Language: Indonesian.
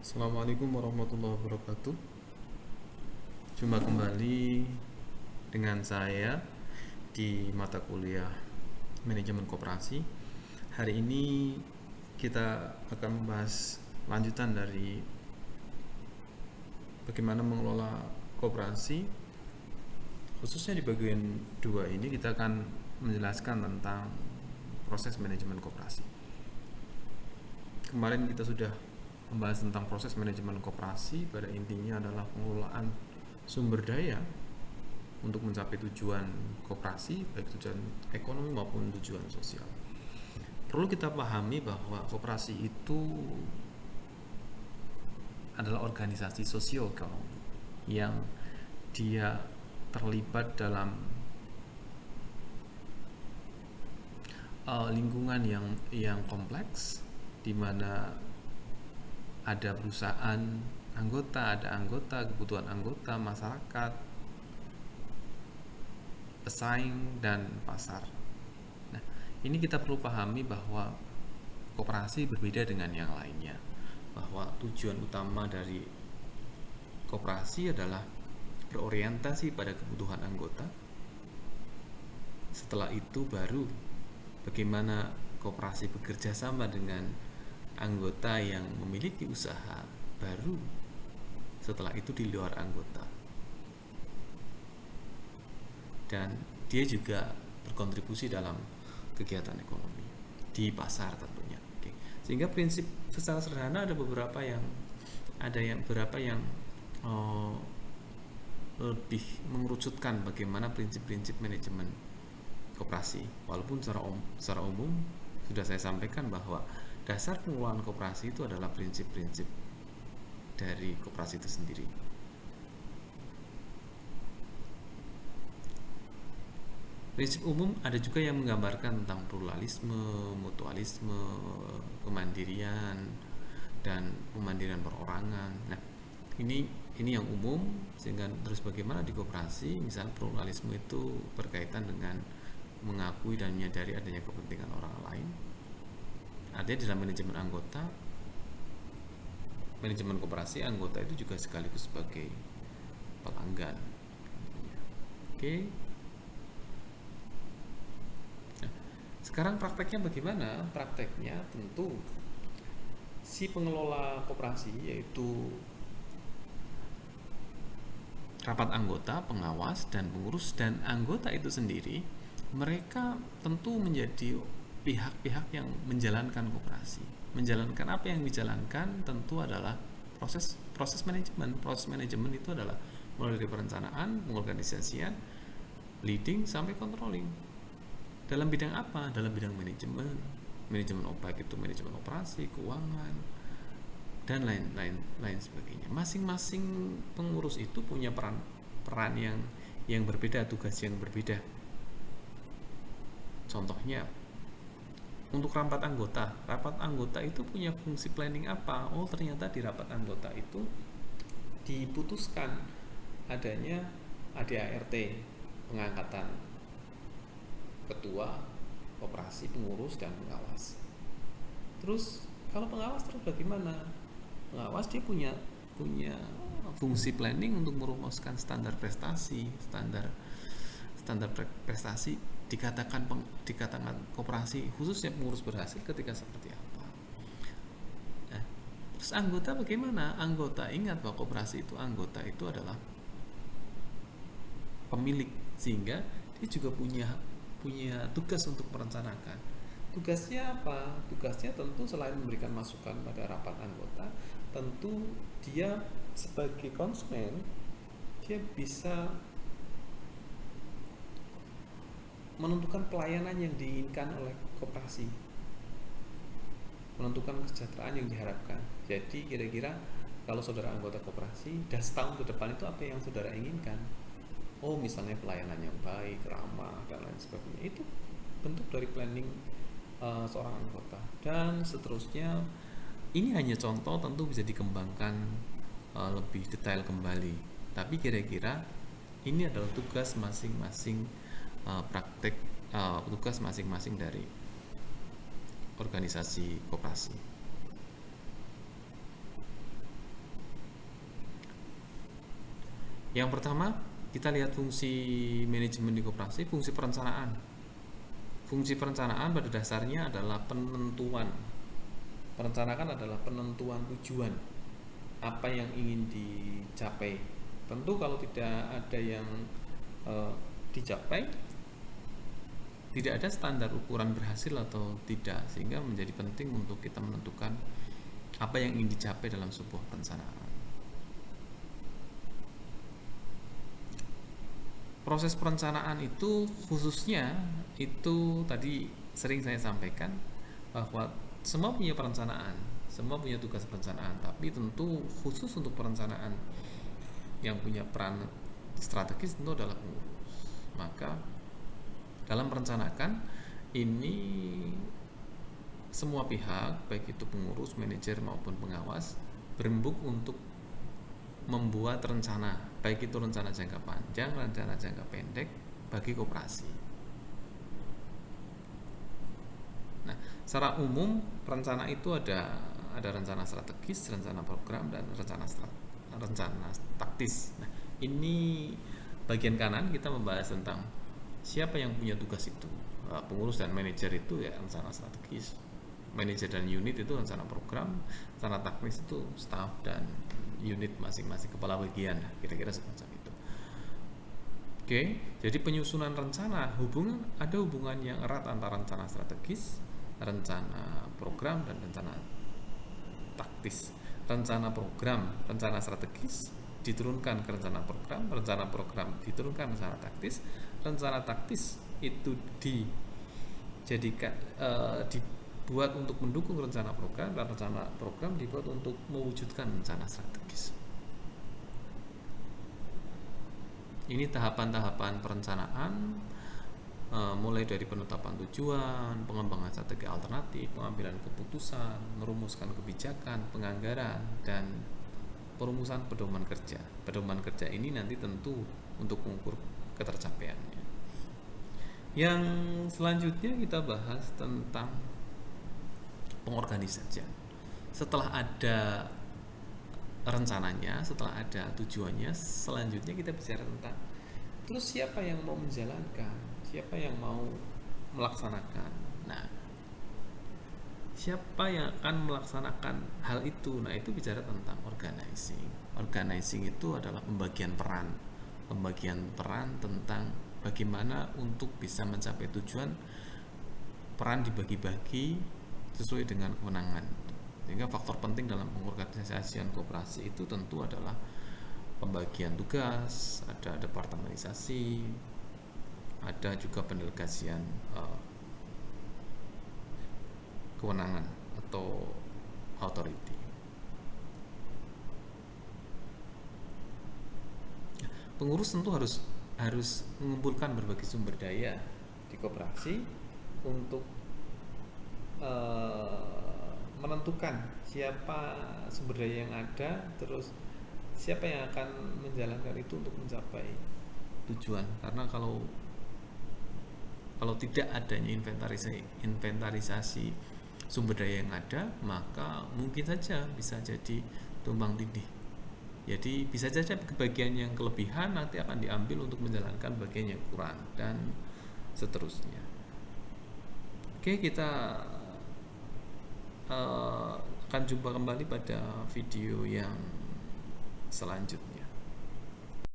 Assalamualaikum warahmatullahi wabarakatuh. Jumpa kembali dengan saya di mata kuliah Manajemen Koperasi. Hari ini kita akan membahas lanjutan dari bagaimana mengelola koperasi. Khususnya di bagian 2 ini kita akan menjelaskan tentang proses manajemen koperasi. Kemarin kita sudah membahas tentang proses manajemen koperasi. Pada intinya adalah pengelolaan sumber daya untuk mencapai tujuan koperasi, baik tujuan ekonomi maupun tujuan sosial. Perlu kita pahami bahwa koperasi itu adalah organisasi sosioekonomi yang dia terlibat dalam lingkungan yang kompleks, di mana ada perusahaan anggota, ada anggota, kebutuhan anggota, masyarakat, pesaing, dan pasar. Nah, ini kita perlu pahami bahwa koperasi berbeda dengan yang lainnya. Bahwa tujuan utama dari koperasi adalah berorientasi pada kebutuhan anggota. Setelah itu baru bagaimana koperasi bekerja sama dengan anggota yang memiliki usaha, baru setelah itu di luar anggota, dan dia juga berkontribusi dalam kegiatan ekonomi di pasar tentunya. Oke. Sehingga prinsip secara sederhana ada beberapa yang lebih mengerucutkan bagaimana prinsip-prinsip manajemen koperasi. Walaupun secara umum sudah saya sampaikan bahwa dasar pengelolaan koperasi itu adalah prinsip-prinsip dari koperasi itu sendiri. Prinsip umum ada juga yang menggambarkan tentang pluralisme, mutualisme, kemandirian, dan kemandirian perorangan. Nah, ini yang umum. Sehingga terus bagaimana di koperasi, misal pluralisme itu berkaitan dengan mengakui dan menyadari adanya kepentingan orang lain. Artinya dalam manajemen anggota, manajemen koperasi, anggota itu juga sekaligus sebagai pelanggan. Oke. Nah, sekarang prakteknya bagaimana? Prakteknya tentu si pengelola koperasi, yaitu rapat anggota, pengawas, dan pengurus, dan anggota itu sendiri, mereka tentu menjadi pihak-pihak yang menjalankan koperasi. Menjalankan apa yang dijalankan tentu adalah proses manajemen. Proses manajemen itu adalah mulai dari perencanaan, pengorganisasian, leading, sampai controlling. Dalam bidang apa? Dalam bidang manajemen. Manajemen baik itu manajemen operasi, keuangan, dan lain sebagainya. Masing-masing pengurus itu punya peran yang berbeda, tugas yang berbeda. Contohnya untuk rapat anggota itu punya fungsi planning apa? Oh, ternyata di rapat anggota itu diputuskan adanya ADART, pengangkatan ketua, operasi, pengurus, dan pengawas. Terus kalau pengawas terus bagaimana? Pengawas dia punya fungsi planning untuk merumuskan standar prestasi, standar prestasi dikatakan koperasi, khususnya pengurus berhasil ketika seperti apa. Nah, terus anggota bagaimana? Anggota, ingat bahwa koperasi itu, anggota itu adalah pemilik, sehingga dia juga punya tugas untuk merencanakan. Tugasnya apa? Tugasnya tentu selain memberikan masukan pada rapat anggota, tentu dia sebagai konsumen, dia bisa menentukan pelayanan yang diinginkan oleh koperasi, menentukan kesejahteraan yang diharapkan. Jadi kira-kira kalau saudara anggota koperasi, dan setahun ke depan itu apa yang saudara inginkan? Oh, misalnya pelayanan yang baik, ramah, dan lain sebagainya. Itu bentuk dari planning seorang anggota. Dan seterusnya, ini hanya contoh, tentu bisa dikembangkan lebih detail kembali. Tapi kira-kira ini adalah tugas masing-masing tugas masing-masing dari organisasi koperasi. Yang pertama, kita lihat fungsi manajemen di koperasi, fungsi perencanaan. Fungsi perencanaan pada dasarnya adalah penentuan. Perencanaan adalah penentuan tujuan, apa yang ingin dicapai. Tentu kalau tidak ada yang dicapai, tidak ada standar ukuran berhasil atau tidak, sehingga menjadi penting untuk kita menentukan apa yang ingin dicapai dalam sebuah perencanaan. Proses perencanaan itu khususnya itu tadi sering saya sampaikan bahwa semua punya perencanaan, semua punya tugas perencanaan, tapi tentu khusus untuk perencanaan yang punya peran strategis tentu adalah pengurus. Maka dalam merencanakan ini semua pihak, baik itu pengurus, manajer maupun pengawas, berembuk untuk membuat rencana, baik itu rencana jangka panjang, rencana jangka pendek bagi koperasi. Nah, secara umum rencana itu ada rencana strategis, rencana program, dan rencana taktis. Nah, ini bagian kanan kita membahas tentang siapa yang punya tugas itu. Pengurus dan manajer itu ya rencana strategis, manajer dan unit itu rencana program, rencana taktis itu staff dan unit masing-masing, kepala bagian, kira-kira semacam itu. Oke, jadi penyusunan rencana ada hubungan yang erat antara rencana strategis, rencana program, dan rencana taktis. Rencana program, rencana strategis diturunkan ke rencana program diturunkan ke rencana taktis itu dibuat untuk mendukung rencana program, dan rencana program dibuat untuk mewujudkan rencana strategis. Ini tahapan-tahapan perencanaan, mulai dari penetapan tujuan, pengembangan strategi alternatif, pengambilan keputusan, merumuskan kebijakan, penganggaran, dan perumusan pedoman kerja. Pedoman kerja ini nanti tentu untuk mengukur ketercapaiannya. Yang selanjutnya kita bahas tentang pengorganisasian. Setelah ada rencananya, setelah ada tujuannya, selanjutnya kita bicara tentang terus siapa yang mau menjalankan, siapa yang mau melaksanakan. Nah, siapa yang akan melaksanakan hal itu? Nah, itu bicara tentang organizing. Organizing itu adalah pembagian peran tentang bagaimana untuk bisa mencapai tujuan. Peran dibagi-bagi sesuai dengan kewenangan. Sehingga faktor penting dalam pengorganisasian koperasi itu tentu adalah pembagian tugas, ada departemenisasi, ada juga pendelegasian kewenangan atau authority. Pengurus tentu harus mengumpulkan berbagai sumber daya di koperasi untuk menentukan siapa sumber daya yang ada, terus siapa yang akan menjalankan itu untuk mencapai tujuan. Karena kalau tidak adanya inventarisasi sumber daya yang ada, maka mungkin saja bisa jadi tumbang tindih. Jadi bisa saja bagian yang kelebihan nanti akan diambil untuk menjalankan bagian yang kurang, dan seterusnya. Oke, kita akan jumpa kembali pada video yang selanjutnya.